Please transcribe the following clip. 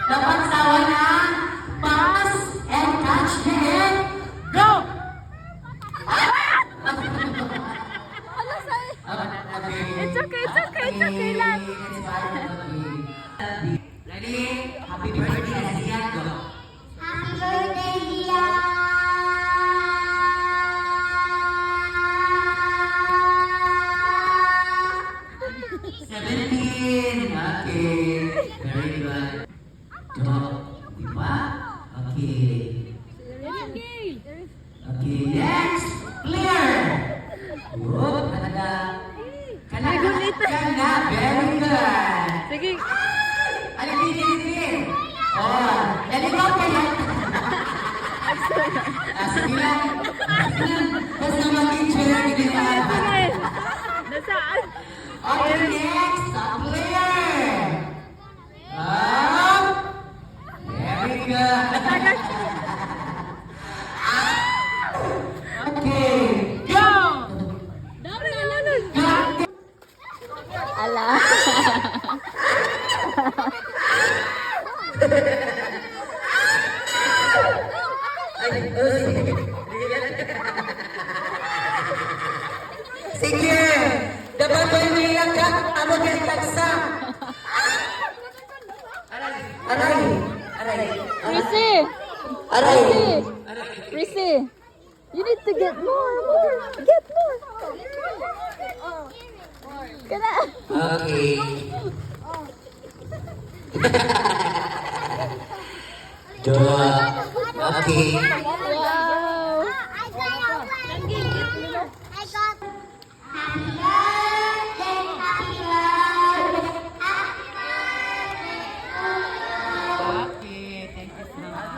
Dapat sawa na. Pass and catch the head. Go! It's okay lang. Ready? Happy birthday, Asian. Go. Happy birthday, Dia! 17. Okay. Very good. Go. Diba? Okay. Okay, next. Clear. Good. Talaga. Kanda. Very good. Sige. Alipin. Oh, helicopter yan. Sige lang. Basta mag-picture. Hindi na. Nasaan? Okay, next. Clear. Up. Very good. Okay. Go. Go. Ala. Sige. Dapat mo iniyak ka. Amo kaya tagsa. Aray. Risi! Aray. Risi! You need to get more. Get more. Kana. Okay. Dua. Okay. Wow. I got happy birthday, happy birthday, happy birthday. Okay, thank you so much.